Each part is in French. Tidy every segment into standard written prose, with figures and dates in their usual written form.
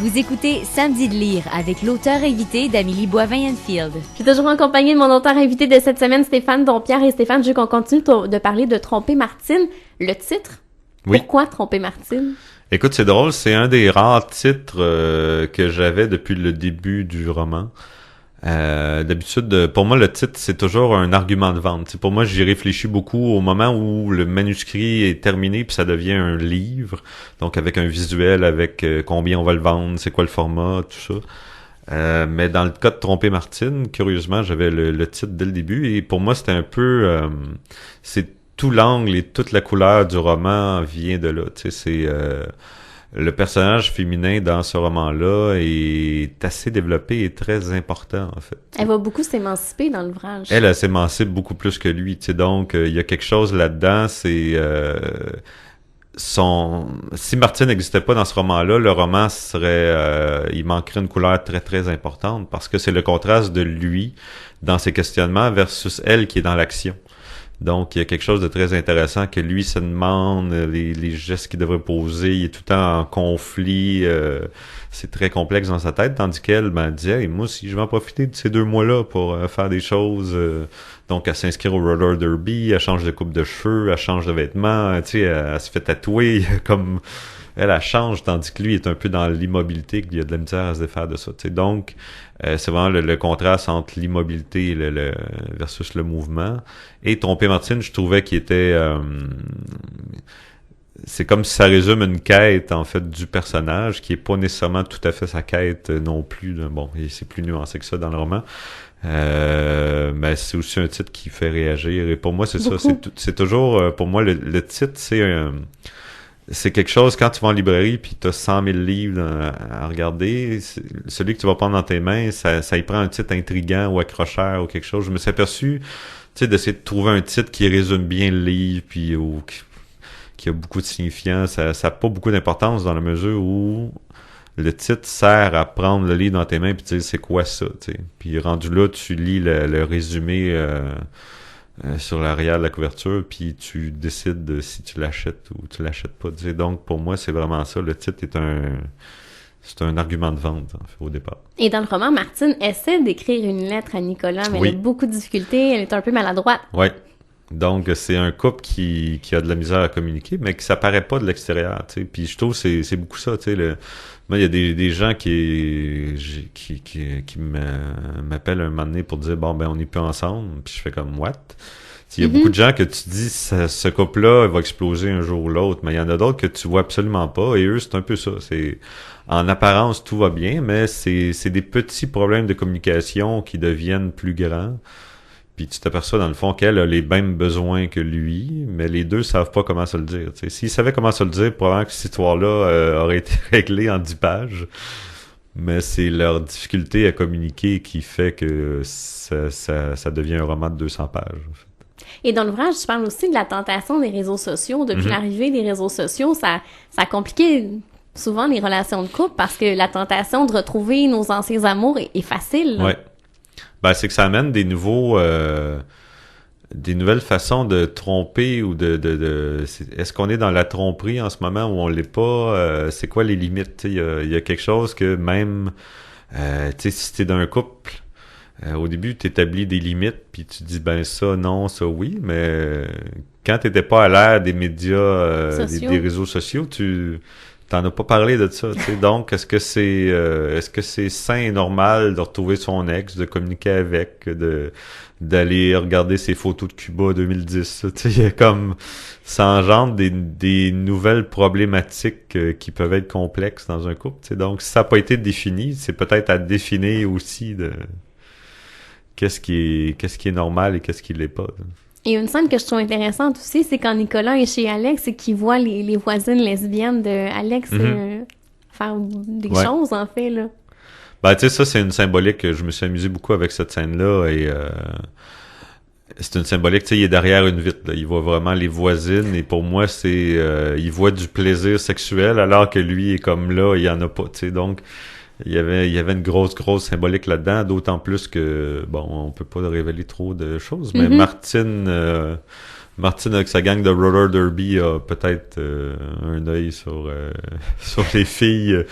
Vous écoutez Samedi de lire avec l'auteur invité d'Amélie Boivin-Enfield. Je suis toujours en compagnie de mon auteur invité de cette semaine, Stéphane Dompierre. Et Stéphane, je veux qu'on continue de parler de Tromper Martine. Le titre? Oui. Pourquoi Tromper Martine? Écoute, c'est drôle, c'est un des rares titres que j'avais depuis le début du roman. D'habitude, pour moi, le titre, c'est toujours un argument de vente. T'sais, pour moi, j'y réfléchis beaucoup au moment où le manuscrit est terminé puis ça devient un livre. Donc, avec un visuel, avec combien on va le vendre, c'est quoi le format, tout ça. Mais dans le cas de Tromper Martine, curieusement, j'avais le titre dès le début et pour moi, c'était un peu... c'est tout l'angle et toute la couleur du roman vient de là. Tu sais, c'est... le personnage féminin dans ce roman-là est assez développé et très important, en fait. Elle va beaucoup s'émanciper dans l'ouvrage. Elle s'émancipe beaucoup plus que lui, tu sais. Donc, il y a quelque chose là-dedans, c'est... Si Martine n'existait pas dans ce roman-là, le roman serait... il manquerait une couleur très, très importante parce que c'est le contraste de lui dans ses questionnements versus elle qui est dans l'action. Donc, il y a quelque chose de très intéressant que lui se demande, les gestes qu'il devrait poser, il est tout le temps en conflit, c'est très complexe dans sa tête, tandis qu'elle dit « Hey, moi aussi, je vais en profiter de ces 2 mois-là pour faire des choses. » Donc, elle s'inscrit au roller derby, elle change de coupe de cheveux, elle change de vêtements, tu sais, elle se fait tatouer, comme... Elle change, tandis que lui est un peu dans l'immobilité, qu'il y a de la misère à se défaire de ça. Tu sais. Donc, c'est vraiment le contraste entre l'immobilité et versus le mouvement. Et Tromper Martine, je trouvais qu'il était... c'est comme si ça résume une quête, en fait, du personnage, qui est pas nécessairement tout à fait sa quête non plus. Bon, c'est plus nuancé que ça dans le roman. Mais c'est aussi un titre qui fait réagir. Et pour moi, c'est beaucoup. Ça. C'est toujours... Pour moi, le titre, c'est quelque chose, quand tu vas en librairie puis tu as 100 000 livres à regarder, celui que tu vas prendre dans tes mains, ça y prend un titre intriguant ou accrocheur ou quelque chose. Je me suis aperçu, tu sais, d'essayer de trouver un titre qui résume bien le livre puis qui a beaucoup de signifiants. Ça n'a pas beaucoup d'importance dans la mesure où le titre sert à prendre le livre dans tes mains puis tu sais, c'est quoi ça, tu sais. Puis rendu là, tu lis le résumé sur l'arrière de la couverture, puis tu décides de si tu l'achètes ou tu l'achètes pas. Tu sais. Donc, pour moi, c'est vraiment ça. Le titre est un argument de vente, en fait, au départ. Et dans le roman, Martine essaie d'écrire une lettre à Nicolas, mais elle a beaucoup de difficultés, elle est un peu maladroite. Oui. Donc, c'est un couple qui a de la misère à communiquer, mais que ça paraît pas de l'extérieur, tu sais. Puis je trouve que c'est beaucoup ça, tu sais. Moi, il y a des gens qui m'appellent un moment donné pour dire, bon, ben, on n'est plus ensemble. Puis je fais comme, what? Il y a beaucoup de gens que tu dis, ce couple-là va exploser un jour ou l'autre, mais il y en a d'autres que tu vois absolument pas, et eux, c'est un peu ça. C'est, en apparence, tout va bien, mais c'est des petits problèmes de communication qui deviennent plus grands. Puis tu t'aperçois dans le fond qu'elle a les mêmes besoins que lui, mais les deux savent pas comment se le dire. T'sais. S'ils savaient comment se le dire, probablement que cette histoire-là aurait été réglée en 10 pages. Mais c'est leur difficulté à communiquer qui fait que ça devient un roman de 200 pages. En fait. Et dans l'ouvrage, tu parles aussi de la tentation des réseaux sociaux. Depuis l'arrivée des réseaux sociaux, ça a compliqué souvent les relations de couple parce que la tentation de retrouver nos anciens amours est facile. Ouais. Ben, c'est que ça amène des nouvelles façons de tromper ou est-ce qu'on est dans la tromperie en ce moment ou on l'est pas? C'est quoi les limites? Il y a quelque chose que même, tu sais, si t'es dans un couple, au début, tu établis des limites puis tu dis, ben ça, non, ça, oui, mais quand t'étais pas à l'ère des médias, des réseaux sociaux, t'en as pas parlé de ça, tu sais. Donc, est-ce que c'est sain et normal de retrouver son ex, de communiquer avec, d'aller regarder ses photos de Cuba 2010, tu sais, comme ça engendre des nouvelles problématiques qui peuvent être complexes dans un couple, tu sais. Donc, si ça n'a pas été défini, c'est peut-être à définir aussi de qu'est-ce qui est normal et qu'est-ce qui l'est pas. Là. Et une scène que je trouve intéressante aussi, c'est quand Nicolas est chez Alex et qu'il voit les voisines lesbiennes de Alex faire des choses, en fait, là. Ben, tu sais, ça, c'est une symbolique. Je me suis amusé beaucoup avec cette scène-là et c'est une symbolique, tu sais, il est derrière une vitre, là. Il voit vraiment les voisines et pour moi, il voit du plaisir sexuel alors que lui est comme là, il y en a pas, tu sais. Donc, il y avait une grosse symbolique là-dedans, d'autant plus que, bon, on peut pas révéler trop de choses, mais Martine avec sa gang de roller derby a peut-être un œil sur les filles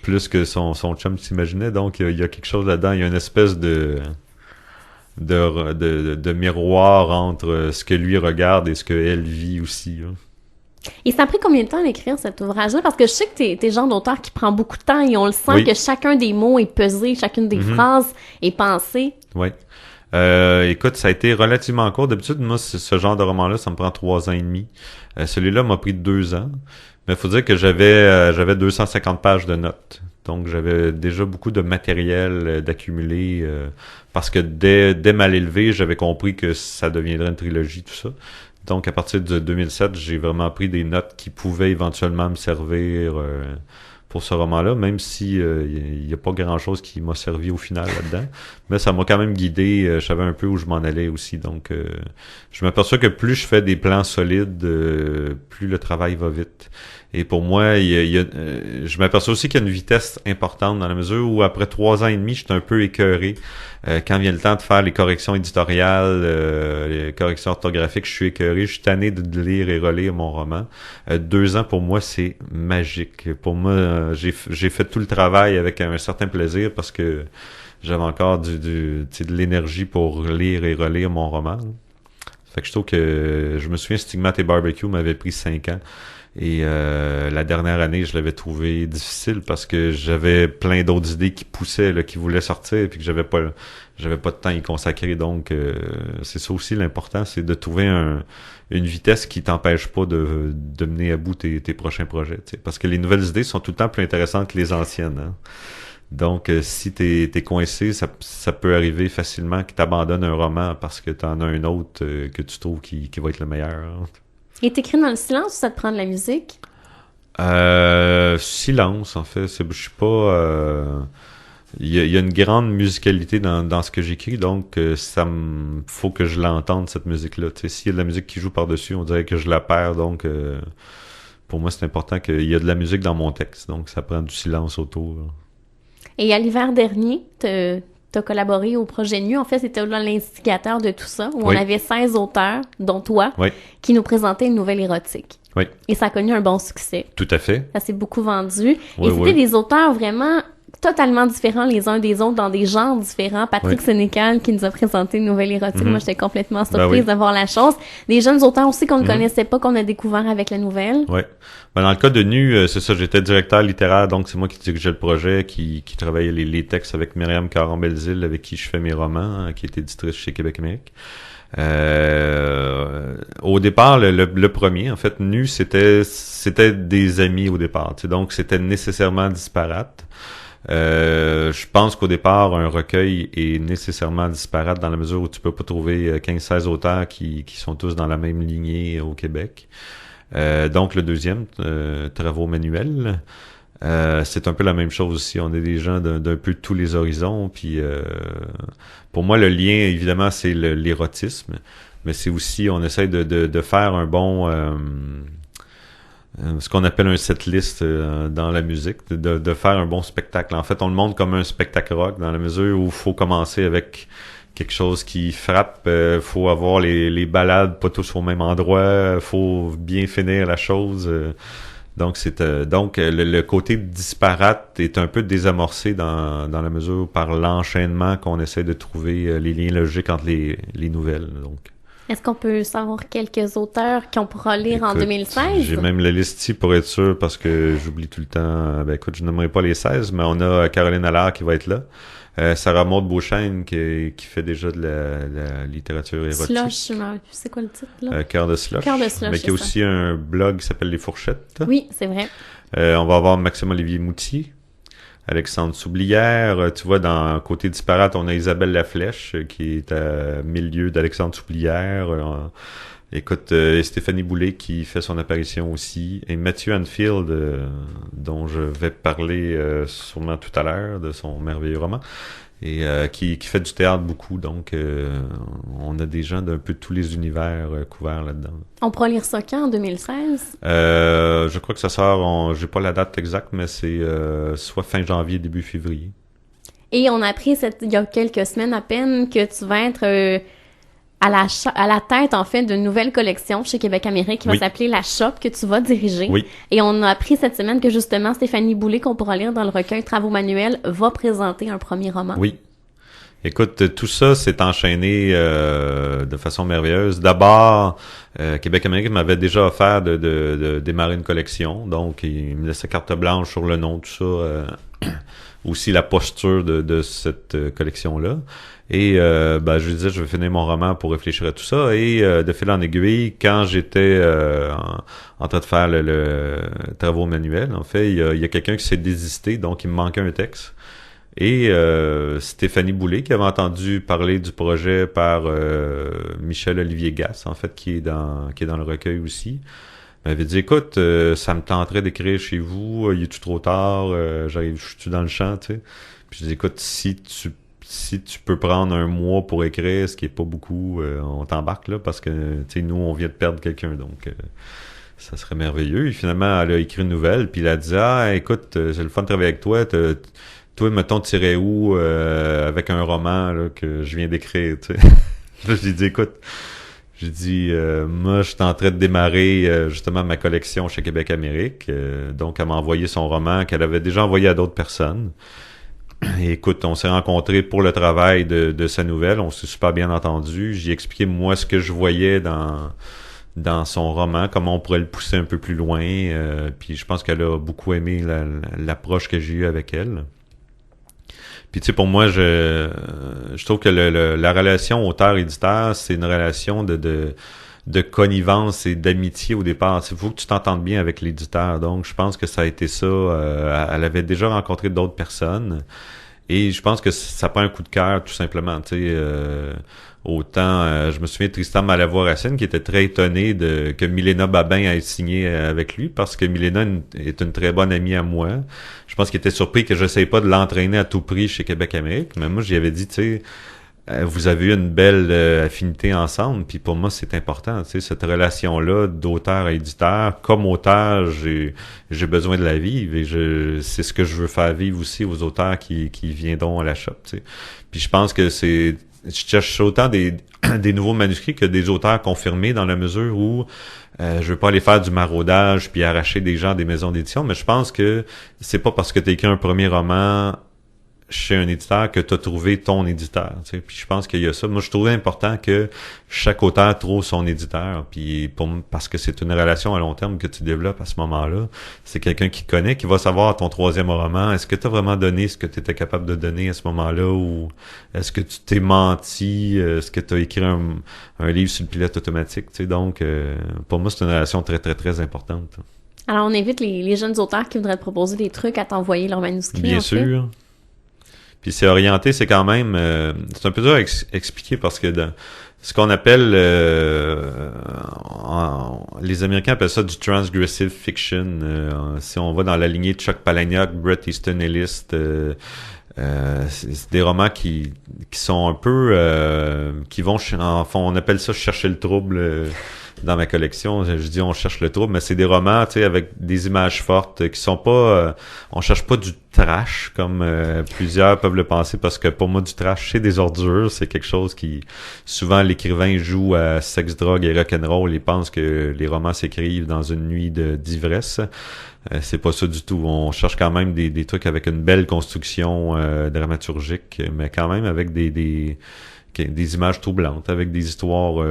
plus que son chum s'imaginait. Donc, il y a quelque chose là-dedans. Il y a une espèce de miroir entre ce que lui regarde et ce qu'elle vit aussi. Là. Et ça a pris combien de temps à écrire cet ouvrage-là? Parce que je sais que t'es le genre d'auteur qui prend beaucoup de temps et on le sent que chacun des mots est pesé, chacune des phrases est pensée. Oui. Écoute, ça a été relativement court. D'habitude, moi, ce genre de roman-là, ça me prend 3 ans et demi. Celui-là m'a pris 2 ans. Mais il faut dire que j'avais 250 pages de notes. Donc, j'avais déjà beaucoup de matériel d'accumuler parce que dès ma levée, j'avais compris que ça deviendrait une trilogie, tout ça. Donc, à partir de 2007, j'ai vraiment pris des notes qui pouvaient éventuellement me servir pour ce roman-là, même si il y a pas grand-chose qui m'a servi au final là-dedans. Mais ça m'a quand même guidé. Je savais un peu où je m'en allais aussi. Donc, je m'aperçois que plus je fais des plans solides, plus le travail va vite. Et pour moi, je m'aperçois aussi qu'il y a une vitesse importante dans la mesure où après 3 ans et demi, j'étais un peu écœuré. Quand vient le temps de faire les corrections éditoriales, les corrections orthographiques, je suis écœuré. Je suis tanné de lire et relire mon roman. 2 ans, pour moi, c'est magique. Pour moi, j'ai fait tout le travail avec un certain plaisir parce que j'avais encore de l'énergie pour lire et relire mon roman. Fait que je trouve que, je me souviens, Stigmate et Barbecue m'avait pris 5 ans. Et la dernière année, je l'avais trouvé difficile parce que j'avais plein d'autres idées qui poussaient, là, qui voulaient sortir, puis que j'avais pas de temps à y consacrer. Donc, c'est ça aussi l'important, c'est de trouver une vitesse qui t'empêche pas de mener à bout tes prochains projets. T'sais. Parce que les nouvelles idées sont tout le temps plus intéressantes que les anciennes. Hein? Donc, si t'es coincé, ça peut arriver facilement que t'abandonnes un roman parce que t'en as un autre que tu trouves qui va être le meilleur. Hein? Et t'écris dans le silence ou ça te prend de la musique? Silence, en fait. Je suis pas... Il y a une grande musicalité dans ce que j'écris, donc faut que je l'entende, cette musique-là. Tu sais, s'il y a de la musique qui joue par-dessus, on dirait que je la perds, donc pour moi, c'est important qu'il y ait de la musique dans mon texte, donc ça prend du silence autour. Là. Et à l'hiver dernier, t'as collaboré au projet Nu. En fait, c'était l'instigateur de tout ça, où on avait 16 auteurs, dont toi, qui nous présentaient une nouvelle érotique. Oui. Et ça a connu un bon succès. Tout à fait. Ça s'est beaucoup vendu. Et c'était des auteurs vraiment totalement différents les uns des autres, dans des genres différents. Patrick Sénécal qui nous a présenté une nouvelle érotique. Moi, j'étais complètement surprise de voir la chose. Des jeunes auteurs aussi qu'on ne connaissait pas, qu'on a découvert avec la nouvelle. Oui. Ben, dans le cas de Nu, c'est ça, j'étais directeur littéraire, donc c'est moi qui dirigeais le projet, qui travaillait les textes avec Myriam Caron-Belzile, avec qui je fais mes romans, qui est éditrice chez Québec Amérique. Au départ, le premier, en fait, Nu, c'était des amis au départ, donc c'était nécessairement disparate. Je pense qu'au départ, un recueil est nécessairement disparate dans la mesure où tu peux pas trouver 15-16 auteurs qui sont tous dans la même lignée au Québec. Donc le deuxième, Travaux manuels, c'est un peu la même chose aussi. On est des gens d'un peu tous les horizons. Puis pour moi, le lien, évidemment, c'est l'érotisme, mais c'est aussi, on essaie de faire un bon ce qu'on appelle un setlist dans la musique, de faire un bon spectacle. En fait, on le montre comme un spectacle rock dans la mesure où il faut commencer avec quelque chose qui frappe, faut avoir les ballades pas tous au même endroit, faut bien finir la chose. Donc le côté disparate est un peu désamorcé dans la mesure où par l'enchaînement qu'on essaie de trouver les liens logiques entre les nouvelles. Donc. Est-ce qu'on peut savoir quelques auteurs qu'on pourra lire en 2016? J'ai même la liste ici pour être sûr parce que j'oublie tout le temps. Ben écoute, je n'aimerais pas les 16, mais on a Caroline Allard qui va être là. Sarah Maud Beauchesne qui fait déjà de la littérature érotique. Slush, c'est quoi le titre là? Cœur de Slush. Cœur de Slush, mais qui a aussi un blog qui s'appelle Les Fourchettes. Oui, c'est vrai. On va avoir Maxime-Olivier Moutier. Alexandre Soublière, tu vois, dans Côté disparate, on a Isabelle Laflèche, qui est à milieu d'Alexandre Soublière. Écoute, Stéphanie Boulay qui fait son apparition aussi. Et Mathieu Anfield, dont je vais parler sûrement tout à l'heure, de son merveilleux roman. Et qui fait du théâtre beaucoup, donc on a des gens d'un peu tous les univers couverts là-dedans. On pourra lire ça quand, en 2016? Je crois que ça sort, j'ai pas la date exacte, mais c'est soit fin janvier, début février. Et on a appris il y a quelques semaines à peine que tu vas être à la tête, en fait, d'une nouvelle collection chez Québec Amérique qui va s'appeler La Shop, que tu vas diriger. Oui. Et on a appris cette semaine que, justement, Stéphanie Boulay, qu'on pourra lire dans le recueil Travaux manuels, va présenter un premier roman. Oui. Écoute, tout ça s'est enchaîné de façon merveilleuse. D'abord, Québec Amérique m'avait déjà offert de démarrer une collection, donc il me laissait carte blanche sur le nom, tout ça, aussi la posture de cette collection-là. Et je lui disais, je vais finir mon roman pour réfléchir à tout ça. Et de fil en aiguille, quand j'étais en train de faire le travaux manuels, en fait, il y a quelqu'un qui s'est désisté, donc il me manquait un texte. Et Stéphanie Boulay, qui avait entendu parler du projet par Michel-Olivier Gasse, en fait, qui est dans le recueil aussi, m'avait dit, écoute, ça me tenterait d'écrire chez vous, il est-tu trop tard, je suis dans le champ, tu sais. Puis je dis, écoute, si tu peux prendre un mois pour écrire, ce qui est pas beaucoup, on t'embarque là, parce que, tu sais, nous, on vient de perdre quelqu'un, donc ça serait merveilleux. Et finalement, elle a écrit une nouvelle, puis elle a dit, écoute, c'est le fun de travailler avec toi, toi, mettons, t'irais où avec un roman là, que je viens d'écrire, tu sais. Là, j'ai dit, écoute, moi, je suis en train de démarrer justement ma collection chez Québec Amérique. Donc, elle m'a envoyé son roman qu'elle avait déjà envoyé à d'autres personnes. Et écoute, on s'est rencontrés pour le travail de sa nouvelle. On s'est super bien entendu. J'ai expliqué, moi, ce que je voyais dans son roman, comment on pourrait le pousser un peu plus loin. Puis je pense qu'elle a beaucoup aimé l'approche que j'ai eue avec elle. Puis tu sais, pour moi, je trouve que la relation auteur-éditeur, c'est une relation de connivence et d'amitié au départ. Il faut que tu t'entendes bien avec l'éditeur. Donc, je pense que ça a été ça. Elle avait déjà rencontré d'autres personnes. Et je pense que ça prend un coup de cœur, tout simplement. Tu sais, autant, je me souviens de Tristan Malavoie-Racine qui était très étonné que Milena Babin ait signé avec lui parce que Milena est une très bonne amie à moi. Je pense qu'il était surpris que j'essayais pas de l'entraîner à tout prix chez Québec Amérique. Mais moi, j'y avais dit, tu sais, vous avez eu une belle affinité ensemble, puis pour moi c'est important, tu sais, cette relation-là d'auteur à éditeur. Comme auteur, j'ai besoin de la vivre et c'est ce que je veux faire vivre aussi aux auteurs qui viendront à la shop, tu sais. Puis je pense que je cherche autant des nouveaux manuscrits que des auteurs confirmés dans la mesure où je veux pas aller faire du maraudage puis arracher des gens des maisons d'édition, mais je pense que c'est pas parce que tu as écrit un premier roman chez un éditeur que tu as trouvé ton éditeur, tu sais. Puis je pense qu'il y a ça. Moi, je trouvais important que chaque auteur trouve son éditeur, puis parce que c'est une relation à long terme que tu développes à ce moment-là. C'est quelqu'un qui connaît, qui va savoir ton troisième roman. Est-ce que tu as vraiment donné ce que tu étais capable de donner à ce moment-là, ou est-ce que tu t'es menti? Est-ce que tu as écrit un livre sur le pilote automatique, tu sais? Donc, pour moi, c'est une relation très, très, très importante. Alors, on invite les jeunes auteurs qui voudraient te proposer des trucs à t'envoyer leur manuscrit. Bien sûr. Puis c'est orienté, c'est quand même... c'est un peu dur à expliquer parce que ce qu'on appelle... les Américains appellent ça du transgressive fiction. Si on va dans la lignée de Chuck Palahniuk, Bret Easton Ellis, c'est des romans qui sont un peu... qui vont... on appelle ça chercher le trouble... dans ma collection, je dis on cherche le trouble, mais c'est des romans, tu sais, avec des images fortes qui sont pas, on cherche pas du trash comme plusieurs peuvent le penser, parce que pour moi du trash c'est des ordures, c'est quelque chose qui souvent l'écrivain joue à sexe, drogue et rock'n'roll et pense que les romans s'écrivent dans une nuit d'ivresse. C'est pas ça du tout. On cherche quand même des trucs avec une belle construction dramaturgique, mais quand même avec des images troublantes, avec des histoires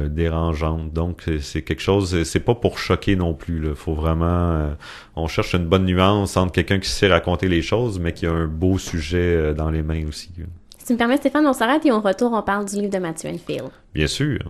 dérangeantes. Donc, c'est quelque chose, c'est pas pour choquer non plus, là. Faut vraiment... on cherche une bonne nuance entre quelqu'un qui sait raconter les choses, mais qui a un beau sujet dans les mains aussi. Si tu me permets, Stéphane, on s'arrête et on retourne, on parle du livre de Matthew Enfield. Bien sûr.